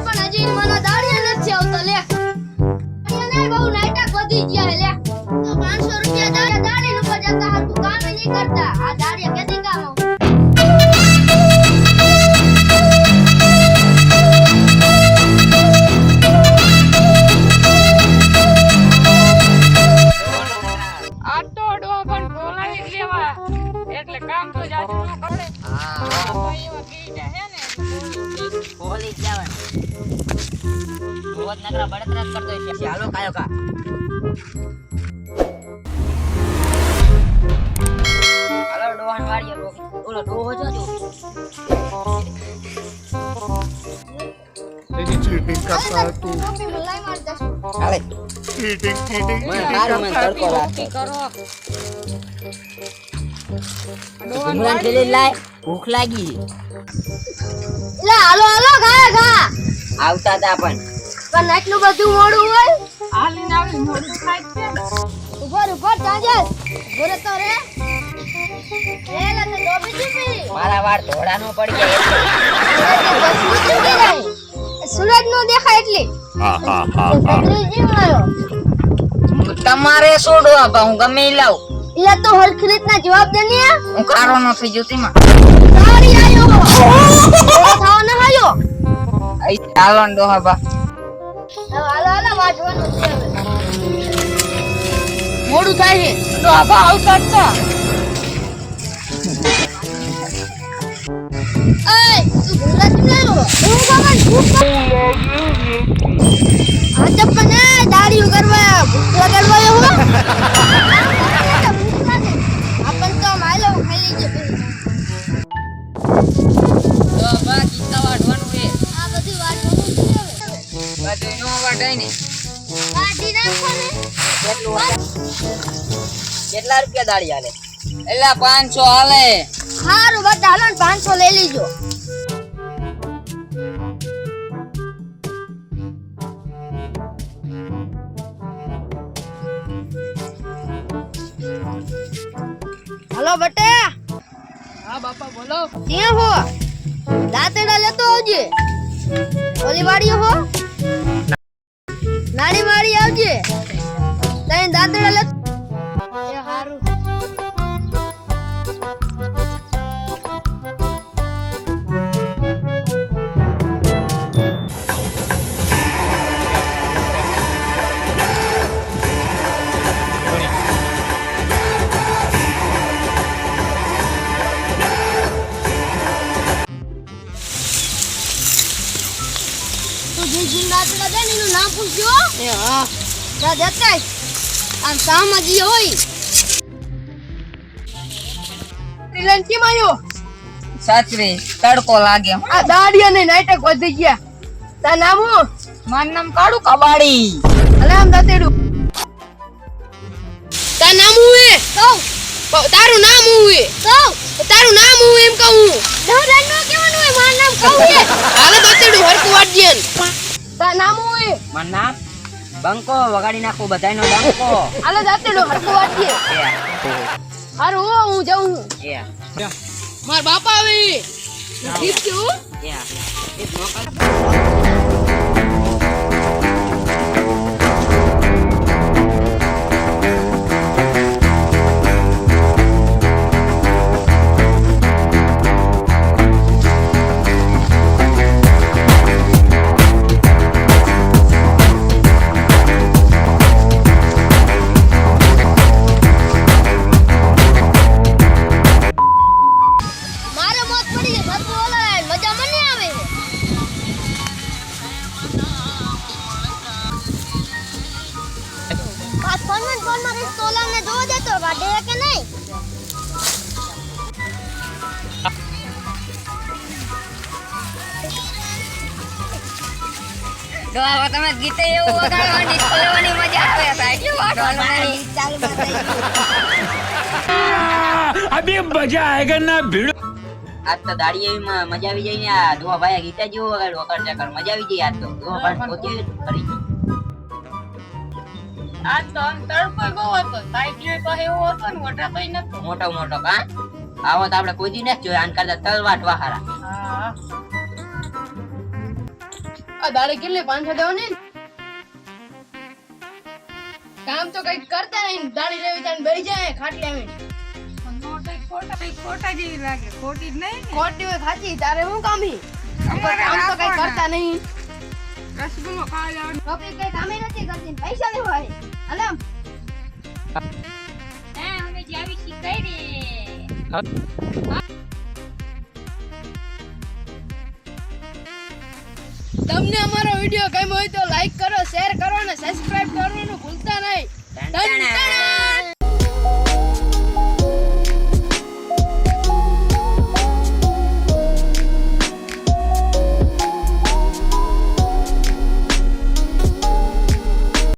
પણ હજી મને દાડિયા નથી આવતા લે. એને બહુ નાટક વધી ગયા લે. તો 500 રૂપિયા દાડી ઉપર જતા હતું કામ નહીં કરતા. આ દાડિયા કેદી કામ આવ. આટો ડો પણ બોલાવી લેવા એટલે કામ તો જાજુ ન કરે. હા ભાઈ એવા બીજા હે ને પોલીસ જવાનું રોજ નકરા બળતરા જ કરતો છે. ચાલો કાયો કા હાલો ડોહાન વાડીએ ઓલો ડોહો જો तेरी चीटिंग करता है तू ટોપી મલાઈ માર દસ. હાલે चीटिंग चीटिंग મને હારું મને તડકો લાગે કરો. મુલાન પેલી લાય ભૂખ લાગી લે હાલો હાલો ઘા ઘા. આવતા તા પણ આટલું બધું મોડું હોય. હાલીને આવી મોડું થાય છે. ઉપર ઉપર તાજસ. ઘરે તો રે. લે લે તો ડોબી દીપી. મારા વાળ ધોળા નો પડી ગયા સૂરજ નો દેખાય એટલે हाँ हाँ हाँ પકડી જીવાયો. તમારે છોડો આપા હું ગમે ઈ લાવ લે તો હરખી રીતના જવાબ દે ને. હું કારો નો થઈ જતી માં તારી આયો. થાવ ન આયો. આઈ ચાલો ને ડોહા બા હાલો હાલો વાટવાનું છે હવે. મોડું થાય છે તો આભા આવતા જ તા. એય તું ભૂલા કેમ લાયો? હું બાબા ભૂખ આ ચપ્પન એ દાઢી કરવા ભૂખ લગાડવાયો હો. આપણ તો માયલો ખાઈ લેજે પછી. ડોહા કિસ્સા વાઢવાનું છે આ બધી વાટવાનું છે હવે. બધું નો વાઢાય ને કાઢી નાખો ને. કેટલું વાઢાય? કેટલા રૂપિયા દાડી હાલે એલા 500 હાલે હારું બસ હાલો ને 500 લઈ લીજો. હાલો બટે હા બાપા બોલો. ક્યાં હો? દાંતેડા લેતો આવજે. ઓલી વાડી હો? નાની વાડી આવજે. તઈ દાંતેડા લેતો. એ હારું. તું જે દાંતેડા દે ને એનું નામ પૂછજો. એ હા જા દેતા આમ સામા જી હોય. ટ્રેલર કેમ આવ્યો? સાચરી તડકો લાગે આ દાડિયા ને નાટક વધી ગયા. તા નામ હું? મારું નામ કાળું કબાડી અલે આમ દાતેડું. તા નામ હું હે? કહું તારું નામ હું હે? કહું તારું નામ હું એમ કહું. દાદા નો કેવાનું હોય મારું નામ કહું છે. હાલે દાતેડું હરકું વાડજે. તા નામ હું હે? મારું નામ બંકો વગાડી નાખું બધાયનો ડંકો હાલે દાતેડું હરકું વાડજે. હારું હો હું જાઉં છું. માર બાપા આવે. ઠીક છે હો. મારે મોત પડી છે સરપુ ઓલા મજા મને આવે છે. આ ફોનમાં રીસ્તો ઓલાને જોવા દેતો વાડે કે નહીં. ડોહા તમે ગીતે એવું વગાડવાની બોલવાની મજા આવે સાચું વાટવાની ચાલ બતાઈ. अभी मजा आएगा ना भिड़ो આજ તો દાડી એવી મજા આવી જાય ને આ ડોહા ભાઈ ગીતા જેવું વગાડ્યું વખત ચકર મજા આવી જાય આજ તો ડોહા ભાઈ પોતે કરી આજ તો આમ તડકો બહુ હતો. સાયકલ તો એવો હતો ને મોટા તો નતો. મોટો મોટો કા આવો તો આપણે કોઈ દી નથી જોયો આન કરતા તલવાટ વહારા હા આ દાડે કેટલે 500 દેવાની ને? કામ તો કઈ કરતા નહીં, દાડી લેવી જાને બેહી જાય ખાટલી આવીને. ખોટા જેવી લાગે, ખોટી જ નહીં ને. ખોટી હોય ખાચી, તારે હું કામી? કામ તો કઈ કરતા નહીં. રસગુલ્લો ખાવા જવાનું. ટોપી કઈ કામે નથી કરતી ને પૈસા લેવા આવે અલે આમ અમે જાવી શીખાઈ રે. તમને અમારો વિડિયો ગમ્યો હોય તો લાઈક કરો, શેર કરો અને સબસ્ક્રાઇબ કરવાનું ભૂલતા નહીં. ટણ ટણ.